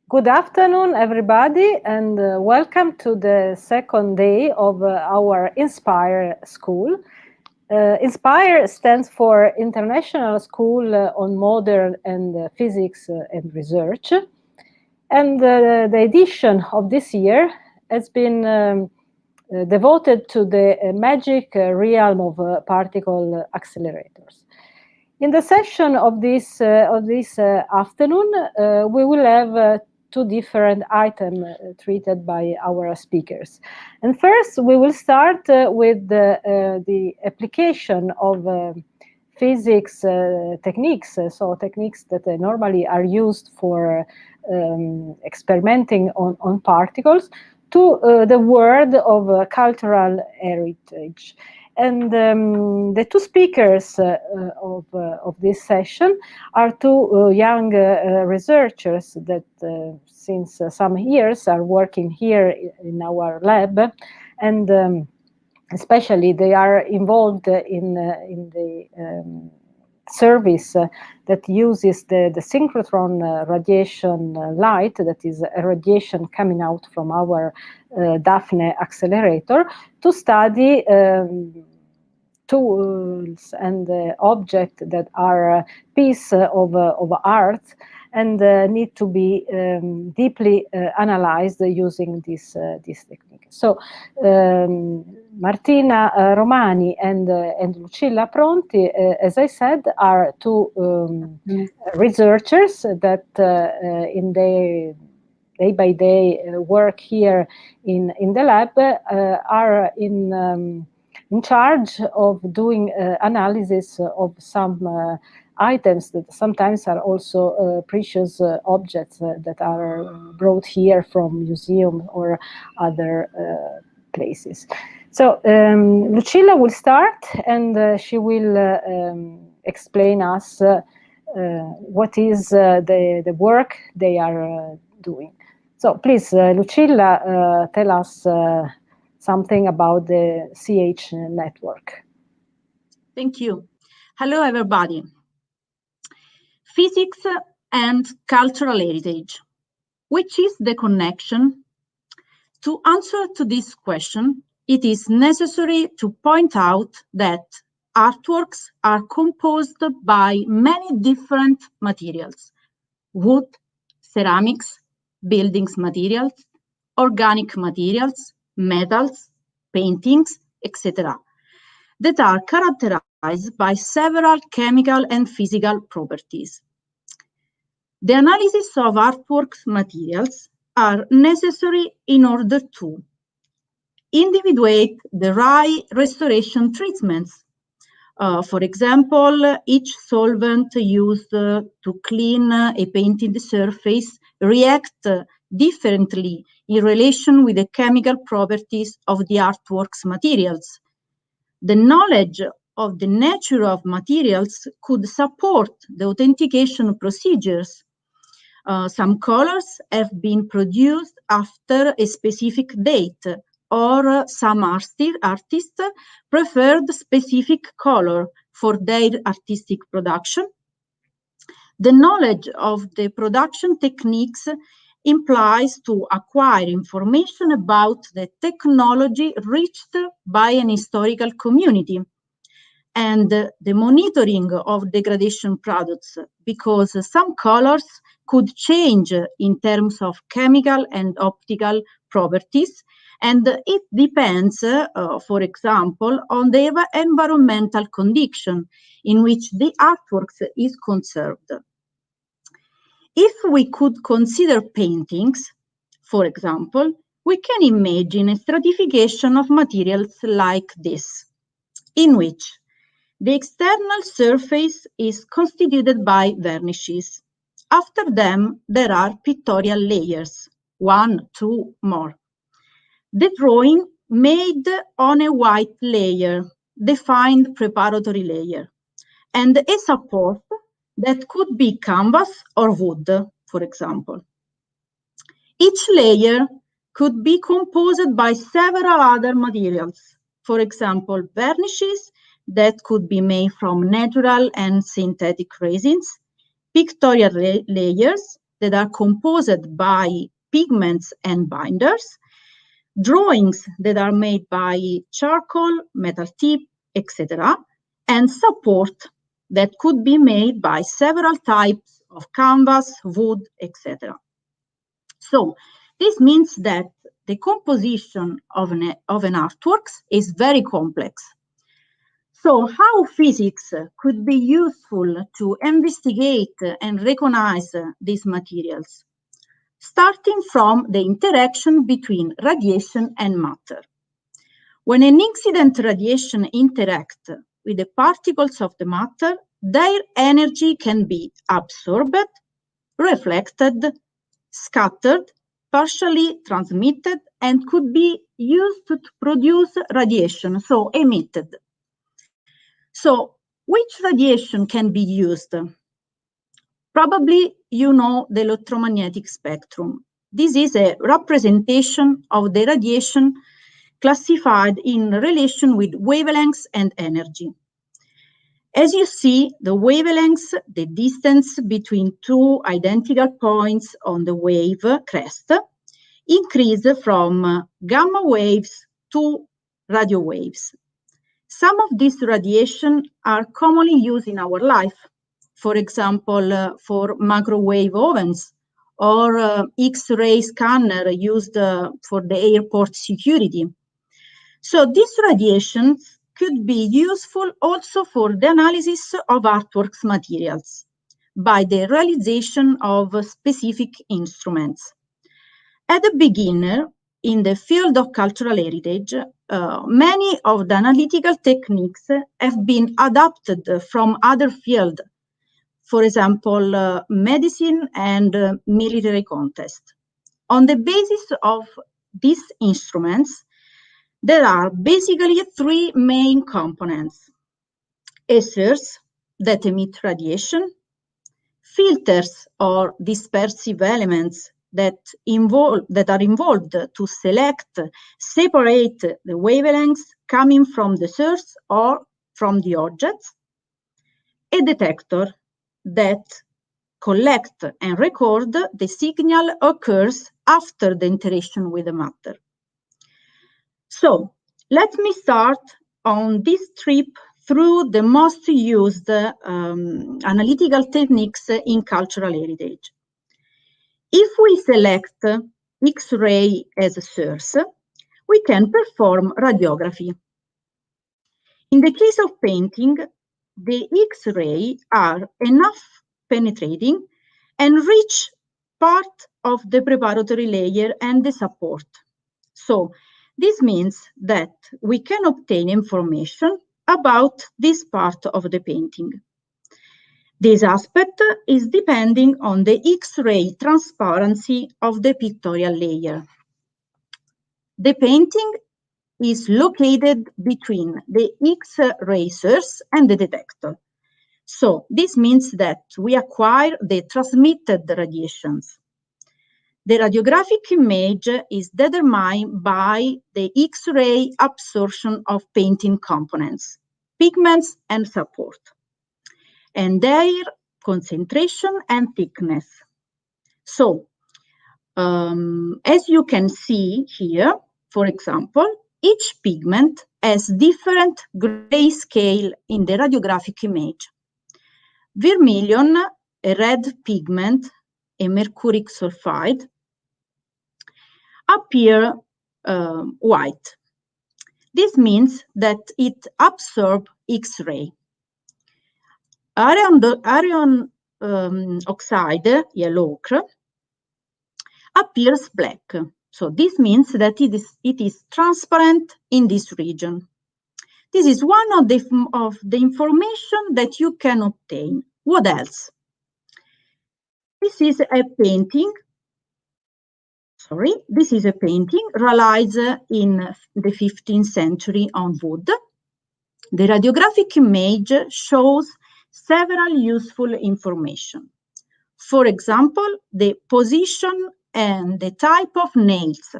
Good afternoon, everybody, and welcome to the second day of our INSPIRE school. INSPIRE stands for International School on Modern and Physics and Research. And the edition of this year has been devoted to the magic realm of particle accelerators. In the session of this afternoon, we will have two different items treated by our speakers. And first, we will start with the application of physics techniques, so techniques that normally are used for experimenting on particles, to the world of cultural heritage. And the two speakers of this session are two young researchers that since some years are working here in our lab, and especially they are involved in the service that uses the synchrotron radiation light, that is a radiation coming out from our Daphne accelerator, to study tools and objects that are a piece of art and need to be deeply analyzed using this technique. So Martina Romani and Lucilla Pronti, as I said, are two researchers that in their day-by-day work here in the lab are in charge of doing analysis of some items that sometimes are also precious objects that are brought here from museums or other places. So Lucilla will start, and she will explain us what is the work they are doing. So please, Lucilla, tell us something about the CH network. Thank you. Hello, everybody. Physics and cultural heritage. Which is the connection? To answer to this question, it is necessary to point out that artworks are composed by many different materials: wood, ceramics, buildings materials, organic materials, metals, paintings, etc., that are characterized by several chemical and physical properties. The analysis of artworks materials are necessary in order to individuate the right restoration treatments. For example, each solvent used to clean a painted surface reacts differently in relation with the chemical properties of the artwork's materials. The knowledge of the nature of materials could support the authentication procedures. Some colors have been produced after a specific date, or some artists preferred specific color for their artistic production. The knowledge of the production techniques implies to acquire information about the technology reached by an historical community, and the monitoring of degradation products, because some colors could change in terms of chemical and optical properties, and it depends, for example, on the environmental condition in which the artworks is conserved. If we could consider paintings, for example, we can imagine a stratification of materials like this, in which the external surface is constituted by varnishes. After them, there are pictorial layers, 1, 2 more. The drawing made on a white layer, defined preparatory layer, and a support that could be canvas or wood, for example. Each layer could be composed by several other materials, for example, varnishes that could be made from natural and synthetic resins, pictorial layers, that are composed by pigments and binders, drawings that are made by charcoal, metal tip, etc., and support that could be made by several types of canvas, wood, etc. So this means that the composition of an artwork is very complex. So how physics could be useful to investigate and recognize these materials? Starting from the interaction between radiation and matter. When an incident radiation interacts with the particles of the matter, their energy can be absorbed, reflected, scattered, partially transmitted, and could be used to produce radiation, so emitted. So, which radiation can be used? Probably you know the electromagnetic spectrum. This is a representation of the radiation classified in relation with wavelengths and energy. As you see, the wavelengths, the distance between two identical points on the wave crest, increase from gamma waves to radio waves. Some of these radiation are commonly used in our life, for example, for microwave ovens or X-ray scanner used for the airport security. So these radiations could be useful also for the analysis of artworks materials by the realization of specific instruments. At the beginning, in the field of cultural heritage, many of the analytical techniques have been adapted from other fields, for example, medicine and military context. On the basis of these instruments, there are basically three main components: lasers that emit radiation, filters or dispersive elements that are involved to select, separate the wavelengths coming from the source or from the objects, a detector that collect and record the signal occurs after the interaction with the matter. So let me start on this trip through the most used analytical techniques in cultural heritage. If we select X-ray as a source, we can perform radiography. In the case of painting, the X-ray are enough penetrating and reach part of the preparatory layer and the support. So this means that we can obtain information about this part of the painting. This aspect is depending on the X-ray transparency of the pictorial layer. The painting is located between the X-ray source and the detector. So this means that we acquire the transmitted radiations. The radiographic image is determined by the X-ray absorption of painting components, pigments, and support, and their concentration and thickness. So, as you can see here, for example, each pigment has different grayscale in the radiographic image. Vermilion, a red pigment, a mercuric sulfide, appear white. This means that it absorbs X-ray. Iron oxide, yellow ochre, appears black. So this means that it is transparent in this region. This is one of the information that you can obtain. What else? This is a painting. This is a painting realized in the 15th century on wood. The radiographic image shows several useful information. For example, the position and the type of nails.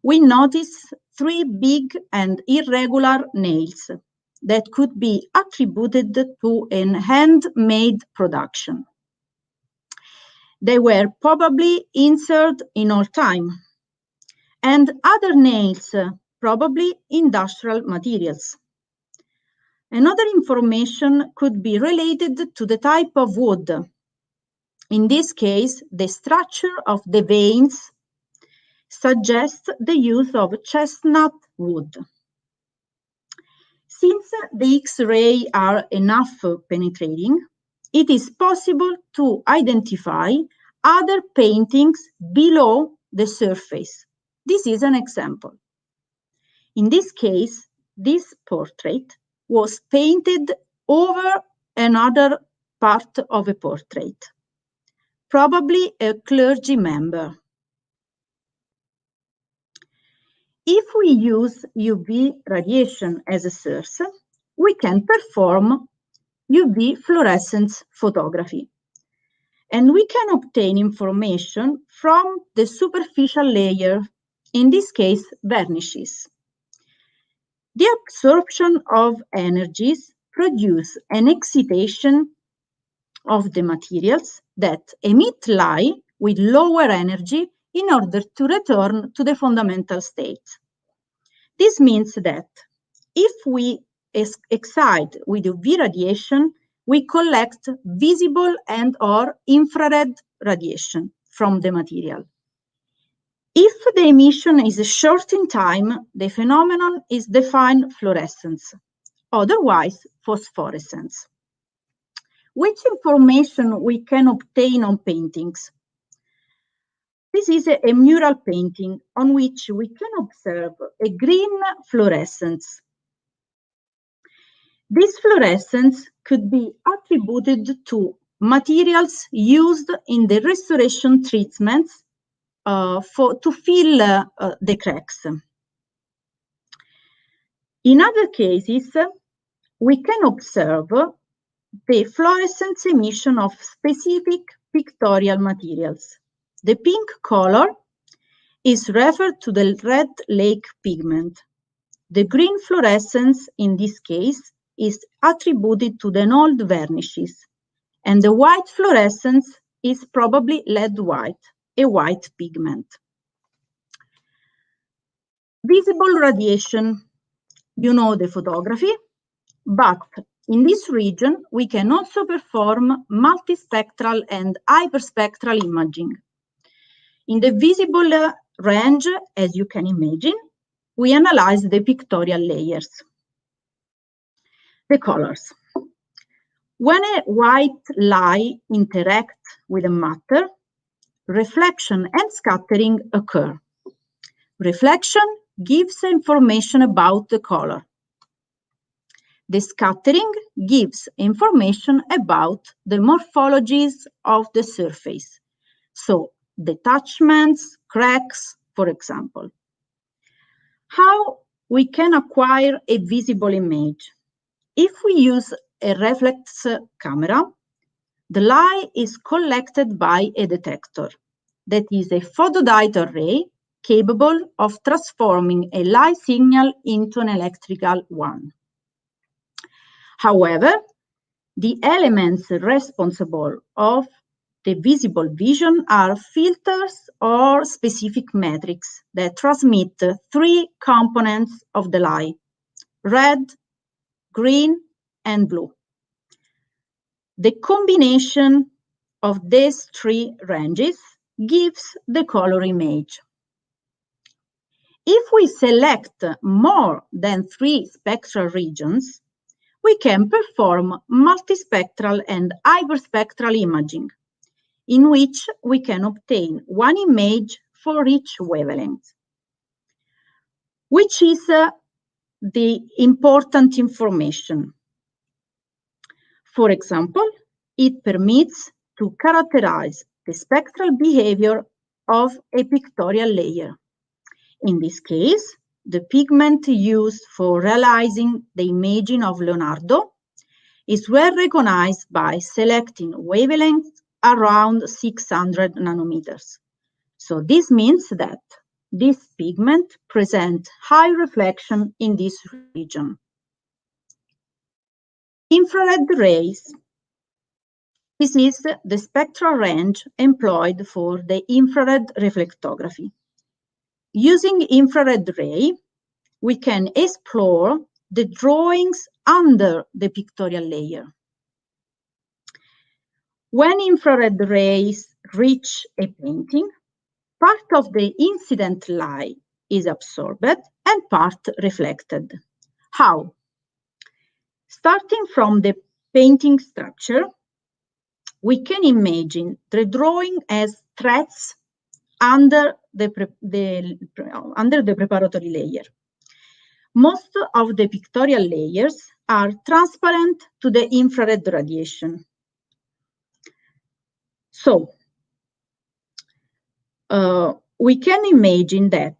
We notice three big and irregular nails that could be attributed to a handmade production. They were probably inserted in old time. And other nails, probably industrial materials. Another information could be related to the type of wood. In this case, the structure of the veins suggests the use of chestnut wood. Since the X-rays are enough penetrating, it is possible to identify other paintings below the surface. This is an example. In this case, this portrait was painted over another part of a portrait, probably a clergy member. If we use UV radiation as a source, we can perform UV fluorescence photography. And we can obtain information from the superficial layer, in this case, varnishes. The absorption of energies produce an excitation of the materials that emit light with lower energy in order to return to the fundamental state. This means that if we excite with UV radiation, we collect visible and or infrared radiation from the material. If the emission is short in time, the phenomenon is defined fluorescence, otherwise phosphorescence. Which information we can obtain on paintings? This is a mural painting on which we can observe a green fluorescence. This fluorescence could be attributed to materials used in the restoration treatments to fill the cracks. In other cases, we can observe the fluorescence emission of specific pictorial materials. The pink color is referred to the red lake pigment. The green fluorescence, in this case, is attributed to the old varnishes, and the white fluorescence is probably lead white, a white pigment. Visible radiation, you know the photography, but in this region, we can also perform multispectral and hyperspectral imaging. In the visible range, as you can imagine, we analyze the pictorial layers. The colors. When a white light interacts with a matter, reflection and scattering occur. Reflection gives information about the color. The scattering gives information about the morphologies of the surface, so detachments, cracks, for example. How we can acquire a visible image? If we use a reflex camera, the light is collected by a detector, that is a photodiode array capable of transforming a light signal into an electrical one. However, the elements responsible of the visible vision are filters or specific metrics that transmit three components of the light: red, green, and blue. The combination of these three ranges gives the color image. If we select more than 3 spectral regions, we can perform multispectral and hyperspectral imaging, in which we can obtain one image for each wavelength. Which is the important information? For example, it permits to characterize the spectral behavior of a pictorial layer. In this case, the pigment used for realizing the imaging of Leonardo is well recognized by selecting wavelengths around 600 nanometers. So this means that this pigment presents high reflection in this region. Infrared rays. This is the spectral range employed for the infrared reflectography. Using infrared ray, we can explore the drawings under the pictorial layer. When infrared rays reach a painting, part of the incident light is absorbed and part reflected. How? Starting from the painting structure, we can imagine the drawing as threads under the preparatory layer. Most of the pictorial layers are transparent to the infrared radiation. So, we can imagine that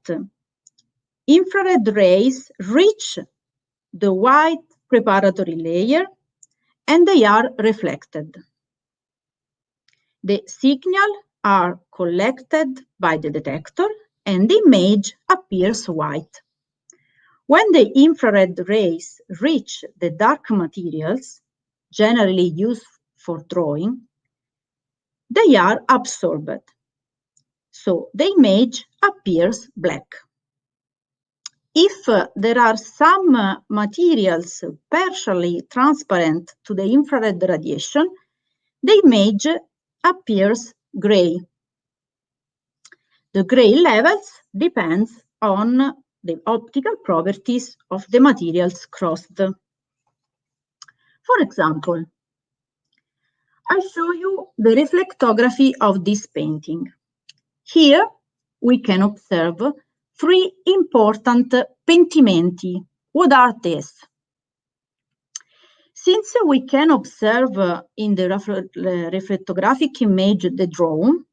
infrared rays reach the white preparatory layer and they are reflected. The signals are collected by the detector and the image appears white. When the infrared rays reach the dark materials, generally used for drawing, they are absorbed. So the image appears black. If there are some materials partially transparent to the infrared radiation, the image appears gray. The gray levels depends on the optical properties of the materials crossed. For example, I show you the reflectography of this painting. Here we can observe three important pentimenti. What are these? Since we can observe in the reflectographic image the drawn,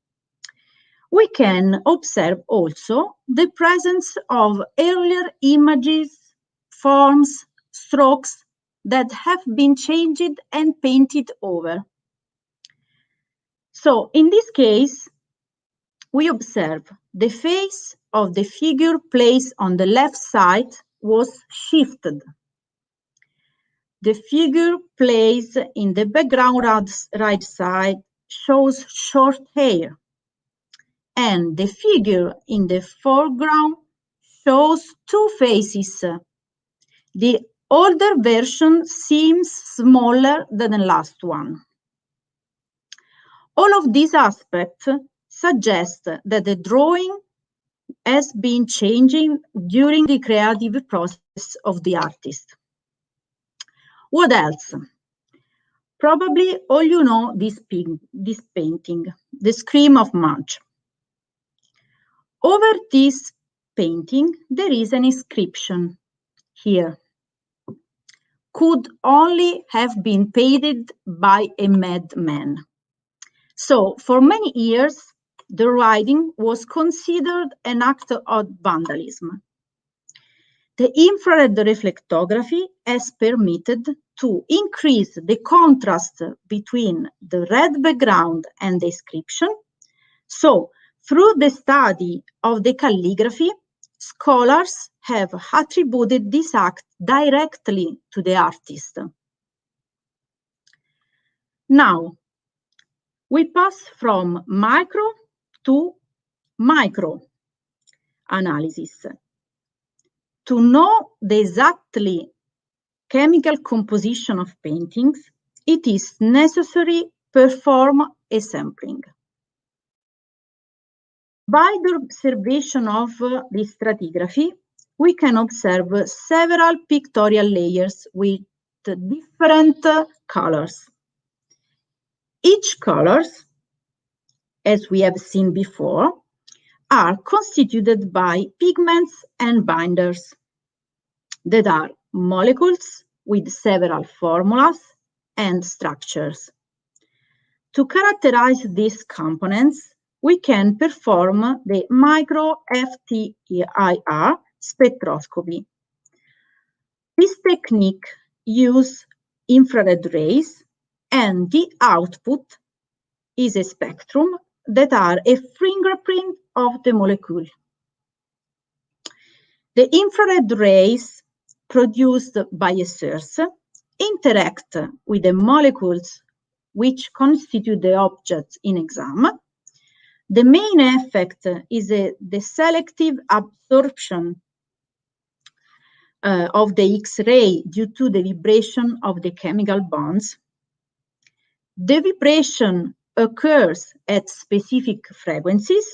we can observe also the presence of earlier images, forms, strokes that have been changed and painted over. So in this case, we observe the face of the figure placed on the left side was shifted. The figure placed in the background right side shows short hair, and the figure in the foreground shows two faces. The older version seems smaller than the last one. All of these aspects suggest that the drawing has been changing during the creative process of the artist. What else? Probably all you know this painting, The Scream of March. Over this painting, there is an inscription here. Could only have been painted by a madman. So, for many years, the writing was considered an act of vandalism. The infrared reflectography has permitted to increase the contrast between the red background and the inscription. So, through the study of the calligraphy, scholars have attributed this act directly to the artist. Now, we pass from micro to micro analysis. To know the exactly chemical composition of paintings, it is necessary to perform a sampling. By the observation of the stratigraphy, we can observe several pictorial layers with different colors. Each color, as we have seen before, are constituted by pigments and binders that are molecules with several formulas and structures. To characterize these components, we can perform the micro FTIR spectroscopy. This technique uses infrared rays, and the output is a spectrum that are a fingerprint of the molecule. The infrared rays produced by a source interact with the molecules which constitute the objects in exam. The main effect is the selective absorption of the X-ray due to the vibration of the chemical bonds. The vibration occurs at specific frequencies,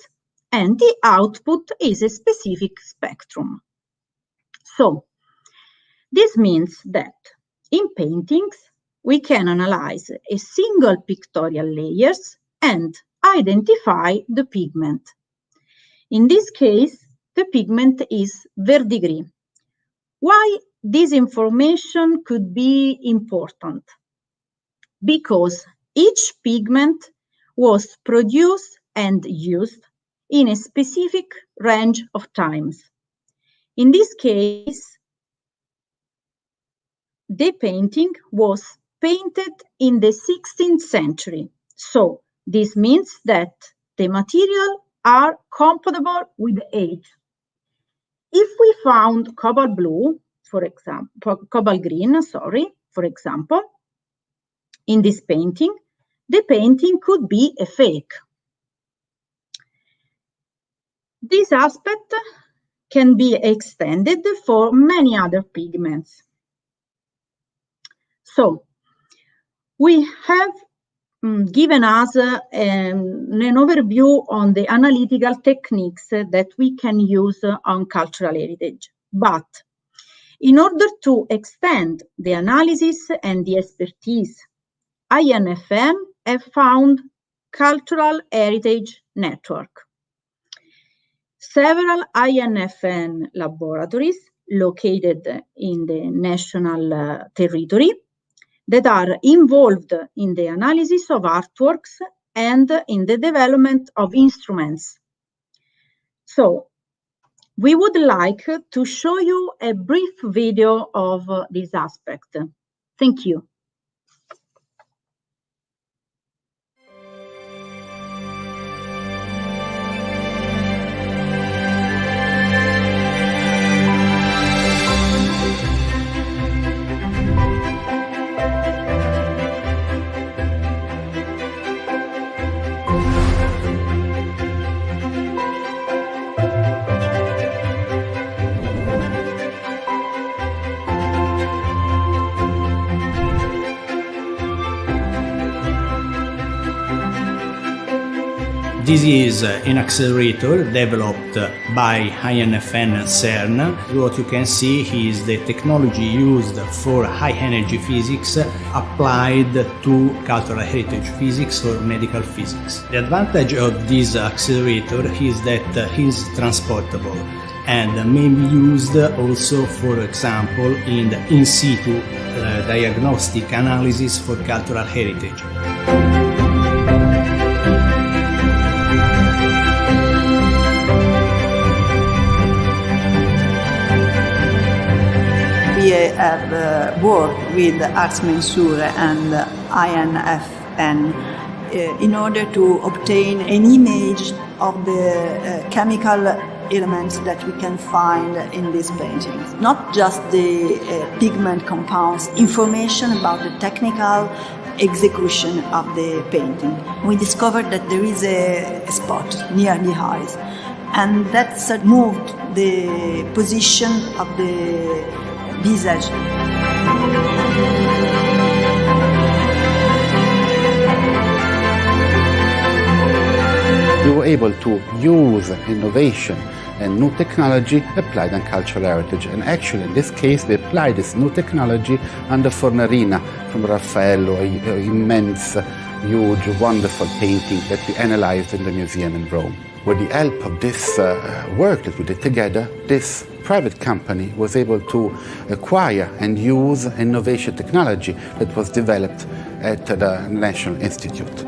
and the output is a specific spectrum. So, this means that in paintings, we can analyze a single pictorial layers and identify the pigment. In this case, the pigment is verdigris. Why this information could be important? Because each pigment was produced and used in a specific range of times. In this case, the painting was painted in the 16th century. So this means that the materials are compatible with age. If we found cobalt blue, for example, cobalt green, for example, in this painting, the painting could be a fake. This aspect can be extended for many other pigments. So, we have given us an overview on the analytical techniques that we can use on cultural heritage. But in order to extend the analysis and the expertise, INFN have found Cultural Heritage Network. Several INFN laboratories located in the national territory that are involved in the analysis of artworks and in the development of instruments. So, we would like to show you a brief video of this aspect. Thank you. This is an accelerator developed by INFN and CERN. What you can see is the technology used for high-energy physics applied to cultural heritage physics or medical physics. The advantage of this accelerator is that it is transportable and may be used also, for example, in the in situ diagnostic analysis for cultural heritage. We have worked with Arts Mensure and INFN in order to obtain an image of the chemical elements that we can find in these paintings. Not just the pigment compounds, information about the technical execution of the painting. We discovered that there is a spot near the eyes, and that's moved the position of the visage. We were able to use innovation and new technology applied on cultural heritage. And actually, in this case, we applied this new technology on the Fornarina from Raffaello, an immense, huge, wonderful painting that we analyzed in the museum in Rome. With the help of this work that we did together, this private company was able to acquire and use innovation technology that was developed at the National Institute.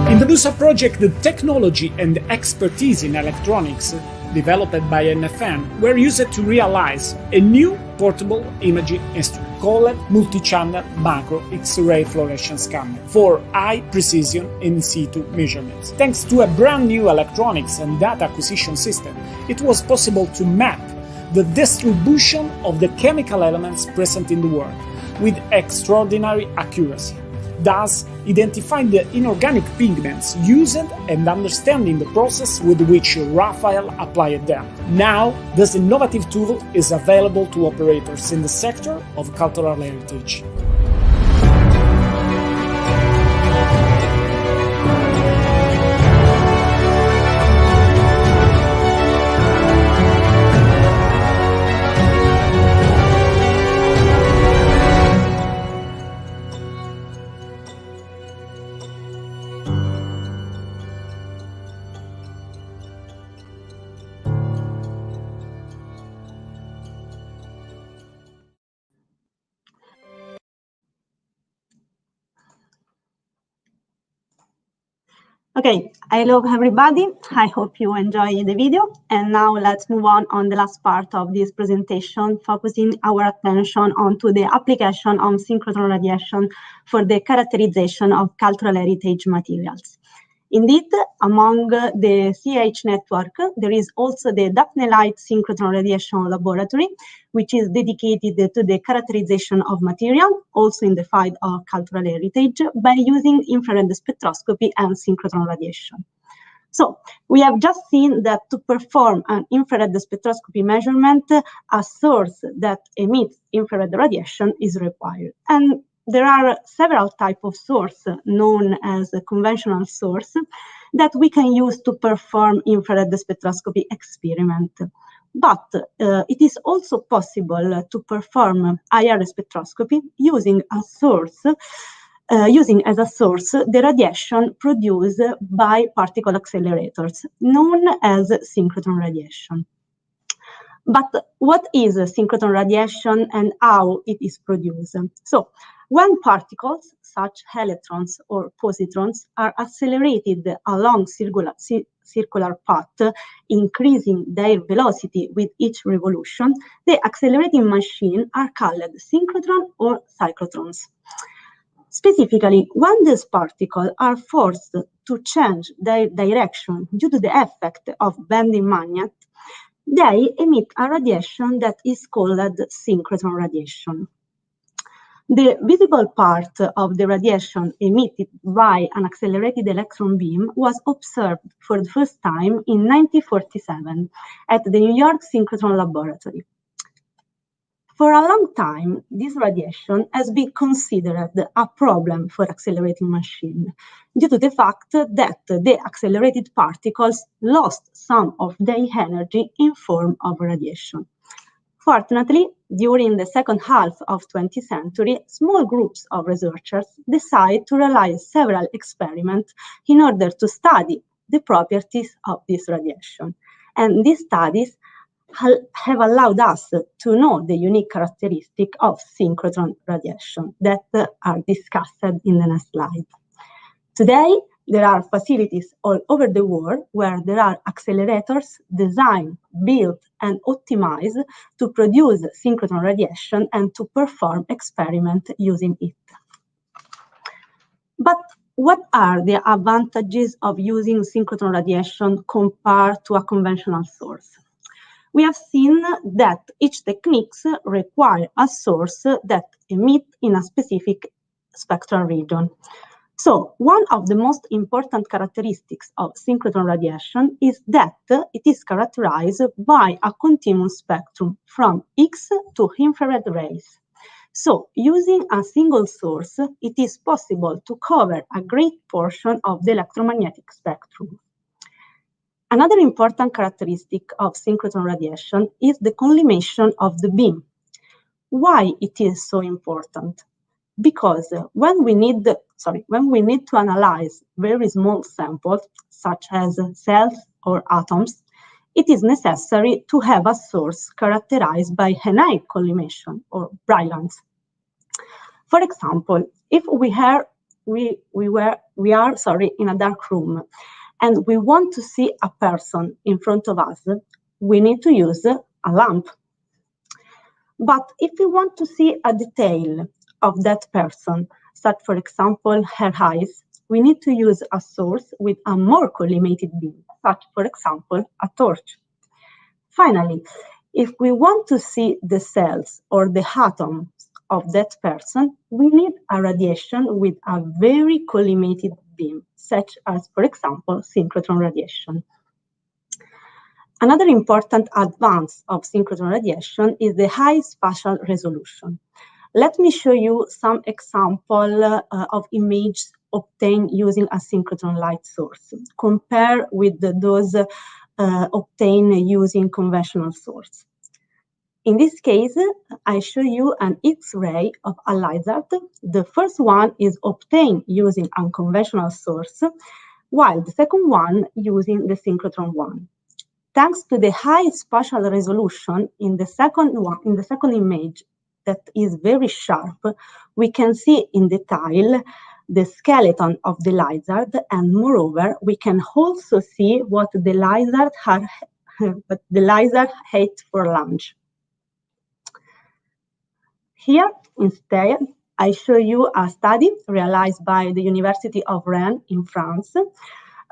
In the NUSA project, the technology and expertise in electronics developed by NFN, were used to realize a new portable imaging instrument called multi-channel macro X-ray fluorescence scanner for high precision in situ measurements. Thanks to a brand new electronics and data acquisition system, it was possible to map the distribution of the chemical elements present in the world with extraordinary accuracy, thus identifying the inorganic pigments used and understanding the process with which Raphael applied them. Now, this innovative tool is available to operators in the sector of cultural heritage. Okay, hello everybody. I hope you enjoy the video. And now let's move on the last part of this presentation, focusing our attention onto the application of synchrotron radiation for the characterization of cultural heritage materials. Indeed, among the CH network, there is also the Daphne Light Synchrotron Radiation Laboratory, which is dedicated to the characterization of material, also in the field of cultural heritage, by using infrared spectroscopy and synchrotron radiation. So we have just seen that to perform an infrared spectroscopy measurement, a source that emits infrared radiation is required. And there are several types of source known as a conventional source that we can use to perform infrared spectroscopy experiment. But it is also possible to perform IR spectroscopy using a source, using as a source the radiation produced by particle accelerators, known as synchrotron radiation. But what is synchrotron radiation and how it is produced? So, when particles, such electrons or positrons, are accelerated along circular path, increasing their velocity with each revolution, the accelerating machine are called synchrotron or cyclotrons. Specifically, when these particles are forced to change their direction due to the effect of bending magnet, they emit a radiation that is called synchrotron radiation. The visible part of the radiation emitted by an accelerated electron beam was observed for the first time in 1947 at the New York Synchrotron Laboratory. For a long time, this radiation has been considered a problem for accelerating machine due to the fact that the accelerated particles lost some of their energy in form of radiation. Fortunately, during the second half of the 20th century, small groups of researchers decided to realize several experiments in order to study the properties of this radiation. And these studies have allowed us to know the unique characteristic of synchrotron radiation that are discussed in the next slide. Today, there are facilities all over the world where there are accelerators designed, built, and optimized to produce synchrotron radiation and to perform experiments using it. But what are the advantages of using synchrotron radiation compared to a conventional source? We have seen that each technique requires a source that emits in a specific spectral region. So, one of the most important characteristics of synchrotron radiation is that it is characterized by a continuous spectrum from X to infrared rays. So, using a single source, it is possible to cover a great portion of the electromagnetic spectrum. Another important characteristic of synchrotron radiation is the collimation of the beam. Why it is so important? Because when we need to analyze very small samples, such as cells or atoms, it is necessary to have a source characterized by an high collimation or brilliance. For example, if we are in a dark room and we want to see a person in front of us, we need to use a lamp. But if we want to see a detail of that person, such for example her eyes, we need to use a source with a more collimated beam, such for example a torch. Finally, if we want to see the cells or the atoms of that person, we need a radiation with a very collimated beam, such as, for example, synchrotron radiation. Another important advance of synchrotron radiation is the high spatial resolution. Let me show you some example of images obtained using a synchrotron light source, compared with those obtained using conventional source. In this case, I show you an X-ray of a lizard. The first one is obtained using unconventional source, while the second one using the synchrotron one. Thanks to the high spatial resolution in the second image that is very sharp, we can see in detail the skeleton of the lizard, and moreover, we can also see what the lizard ate for lunch. Here, instead, I show you a study realized by the University of Rennes in France,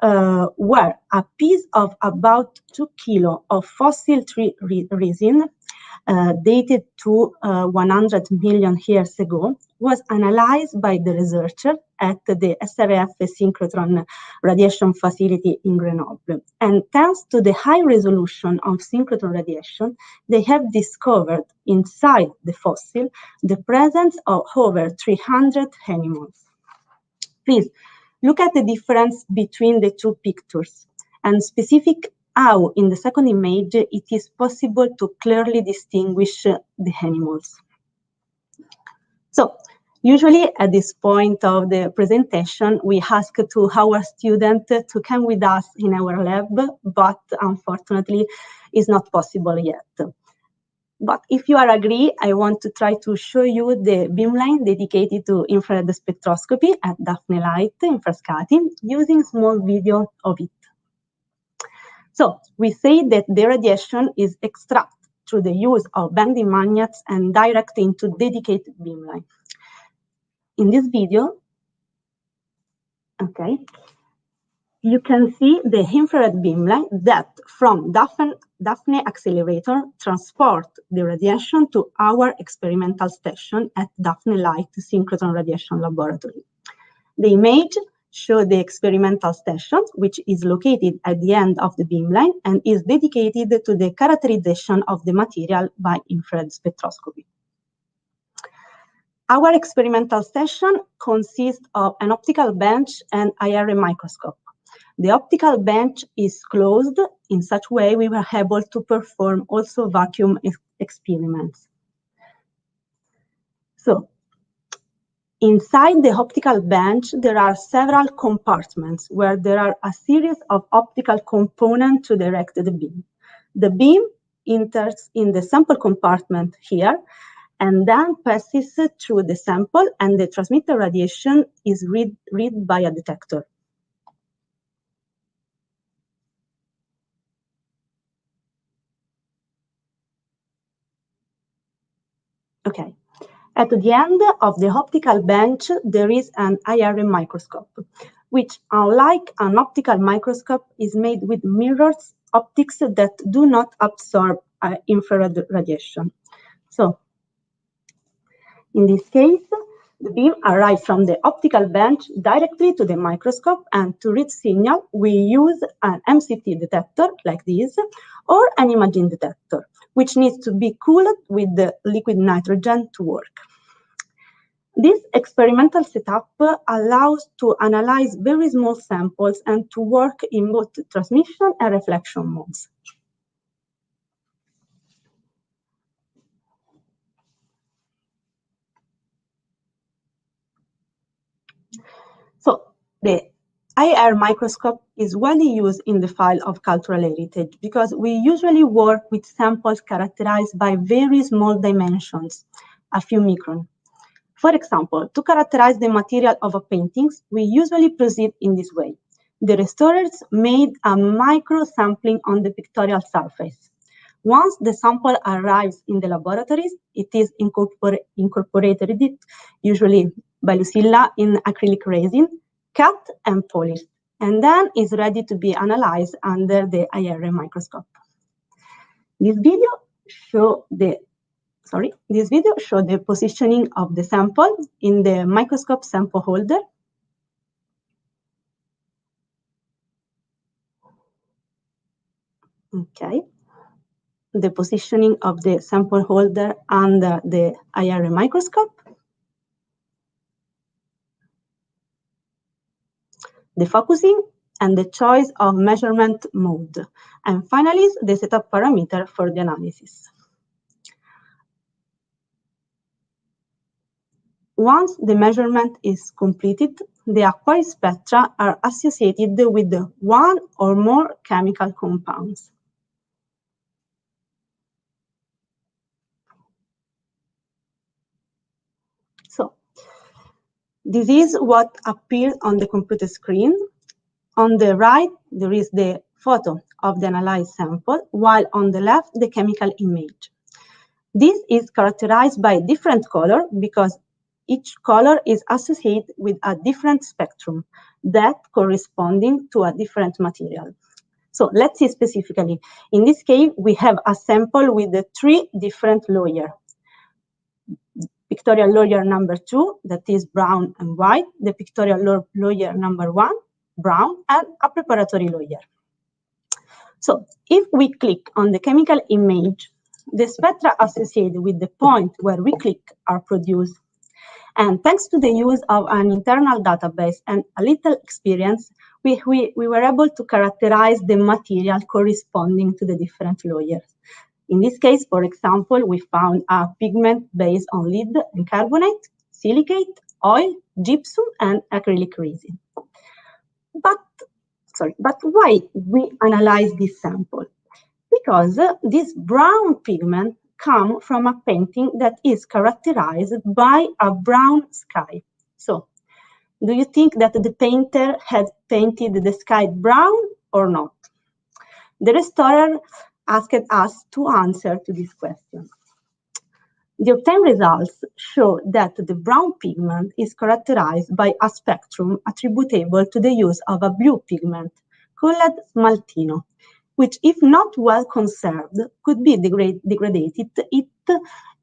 where a piece of about 2 kilos of fossil tree resin, dated to 100 million years ago, was analyzed by the researcher at the SRF Synchrotron Radiation Facility in Grenoble. And thanks to the high resolution of synchrotron radiation, they have discovered inside the fossil the presence of over 300 animals. Please, look at the difference between the two pictures, and specific how in the second image it is possible to clearly distinguish the animals. So, usually at this point of the presentation, we ask to our students to come with us in our lab, but unfortunately it's not possible yet. But if you are agree, I want to try to show you the beamline dedicated to infrared spectroscopy at Daphne Light in Frascati, using small video of it. So we say that the radiation is extracted through the use of bending magnets and direct into dedicated beamline. In this video, okay, you can see the infrared beamline that from Daphne Accelerator transport the radiation to our experimental station at Daphne Light Synchrotron Radiation Laboratory. The image shows the experimental station, which is located at the end of the beamline and is dedicated to the characterization of the material by infrared spectroscopy. Our experimental station consists of an optical bench and IRM microscope. The optical bench is closed. In such way, we were able to perform also vacuum experiments. So, inside the optical bench, there are several compartments where there are a series of optical components to direct the beam. The beam enters in the sample compartment here, and then passes through the sample, and the transmitted radiation is read by a detector. Okay. At the end of the optical bench, there is an IRM microscope, which, unlike an optical microscope, is made with mirrors optics that do not absorb infrared radiation. So, in this case, the beam arrives from the optical bench directly to the microscope, and to read signal, we use an MCT detector like this, or an imaging detector, which needs to be cooled with the liquid nitrogen to work. This experimental setup allows to analyze very small samples and to work in both transmission and reflection modes. So the IR microscope is widely used in the field of cultural heritage because we usually work with samples characterized by very small dimensions, a few microns. For example, to characterize the material of a painting, we usually proceed in this way. The restorers made a micro sampling on the pictorial surface. Once the sample arrives in the laboratories, it is incorporated, usually by Lucilla, in acrylic resin, cut and polished, and then is ready to be analyzed under the IRM microscope. This video shows the positioning of the sample in the microscope sample holder. Okay. The positioning of the sample holder under the IRM microscope, the focusing, and the choice of measurement mode, and finally, the setup parameter for the analysis. Once the measurement is completed, the acquired spectra are associated with one or more chemical compounds. So, this is what appears on the computer screen. On the right, there is the photo of the analyzed sample, while on the left, the chemical image. This is characterized by different color because each color is associated with a different spectrum that corresponding to a different material. So let's see specifically. In this case, we have a sample with the 3 different layers. Pictorial layer number 2, that is brown and white, the pictorial layer number 1, brown, and a preparatory layer. So if we click on the chemical image, the spectra associated with the point where we click are produced. And thanks to the use of an internal database and a little experience, we were able to characterize the material corresponding to the different layers. In this case, for example, we found a pigment based on lead and carbonate, silicate, oil, gypsum, and acrylic resin. But why we analyze this sample? Because this brown pigment comes from a painting that is characterized by a brown sky. So, do you think that the painter had painted the sky brown or not? The restorer asked us to answer to this question. The obtained results show that the brown pigment is characterized by a spectrum attributable to the use of a blue pigment called smaltino, which, if not well conserved, could be degraded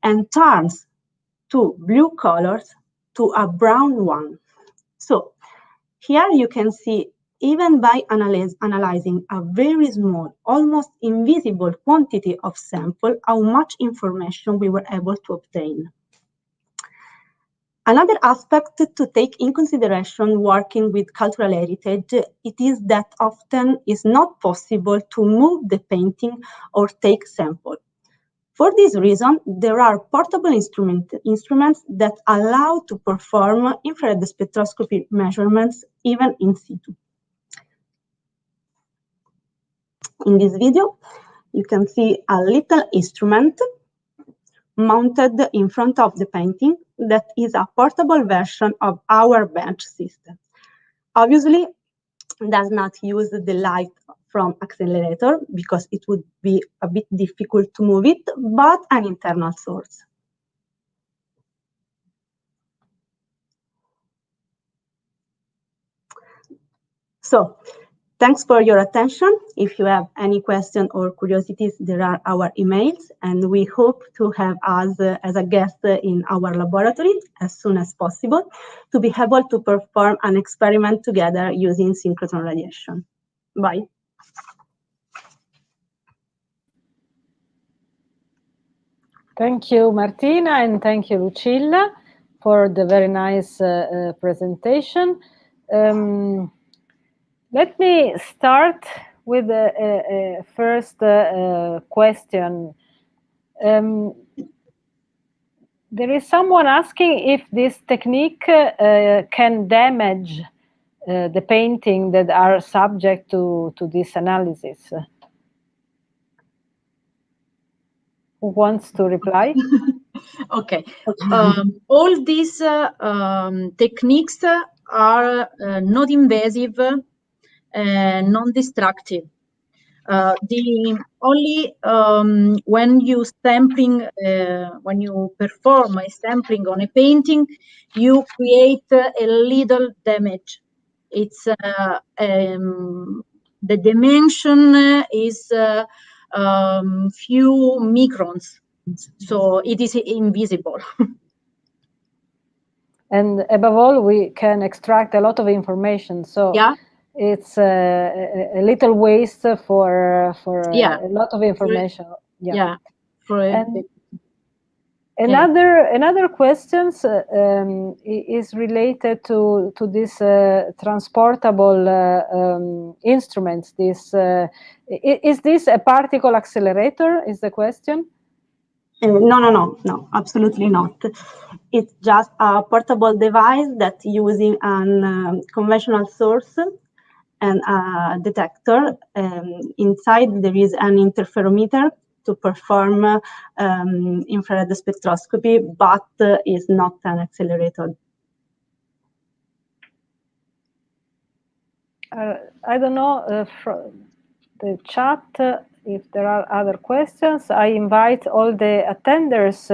and turns to blue colors to a brown one. So here you can see, even by analyzing a very small, almost invisible quantity of sample, how much information we were able to obtain. Another aspect to take in consideration working with cultural heritage, it is that often it's not possible to move the painting or take sample. For this reason, there are portable instruments that allow to perform infrared spectroscopy measurements even in situ. In this video, you can see a little instrument mounted in front of the painting that is a portable version of our bench system. Obviously, it does not use the light from Accelerator because it would be a bit difficult to move it, but an internal source. So, thanks for your attention. If you have any questions or curiosities, there are our emails, and we hope to have us as a guest in our laboratory as soon as possible to be able to perform an experiment together using synchrotron radiation. Bye. Thank you, Martina, and thank you, Lucilla, for the very nice presentation. Let me start with a first question. There is someone asking if this technique can damage the painting that are subject to this analysis. Who wants to reply? Okay. All these techniques are not invasive, non-destructive. The only when you perform a sampling on a painting, you create a little damage. It's the dimension is few microns, so it is invisible. And above all, we can extract a lot of information. So yeah, it's a little waste for yeah, a lot of information. Yeah. And another questions is related to this transportable instruments. This is this a particle accelerator? Is the question? No, absolutely not. It's just a portable device that using a conventional source and a detector. Inside there is an interferometer to perform infrared spectroscopy, but is not an accelerator. I don't know from the chat if there are other questions. I invite all the attenders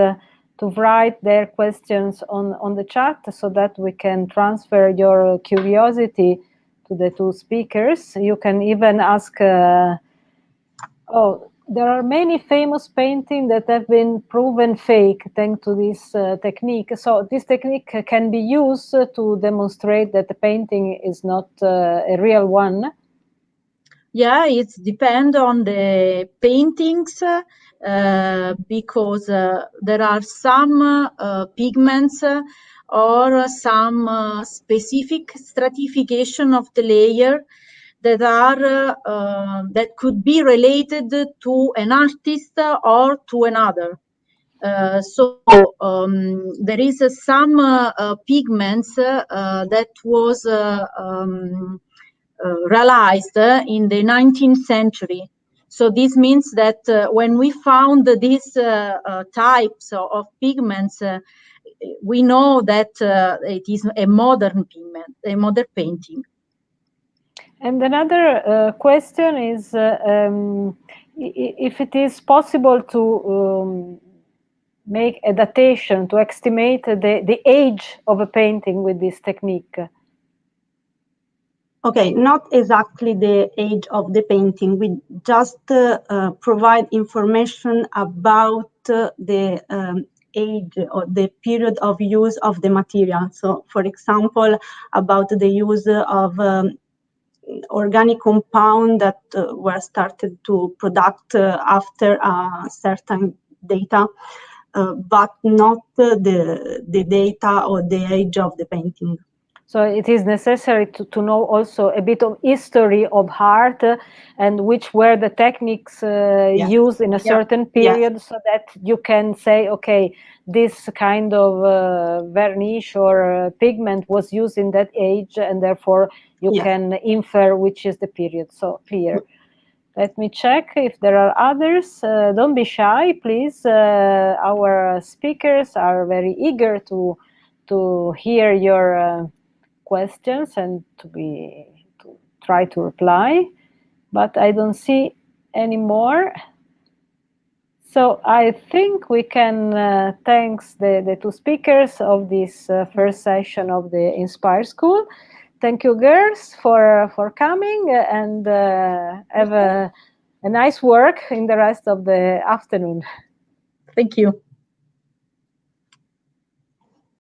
to write their questions on the chat so that we can transfer your curiosity to the two speakers. You can even ask, there are many famous paintings that have been proven fake thanks to this technique. So this technique can be used to demonstrate that the painting is not a real one. Yeah, it depends on the paintings because there are some pigments or some specific stratification of the layer that are that could be related to an artist or to another. So there is some pigments that was realized in the 19th century. So this means that when we found these types of pigments, we know that it is a modern pigment, a modern painting. And another question is if it is possible to make a datation, to estimate the age of a painting with this technique. Okay, not exactly the age of the painting. We just provide information about the age or the period of use of the material. So, for example, about the use of organic compound that were started to product after a certain data, but not the data or the age of the painting. So it is necessary to know also a bit of history of art and which were the techniques used in a certain period, so that you can say, okay, this kind of varnish or pigment was used in that age, and therefore you can infer which is the period. So clear. Let me check if there are others. Don't be shy, please. Our speakers are very eager to hear your questions and to try to reply, but I don't see any more. So I think we can thank the two speakers of this first session of the Inspire School. Thank you, girls, for coming, and have a nice work in the rest of the afternoon. Thank you.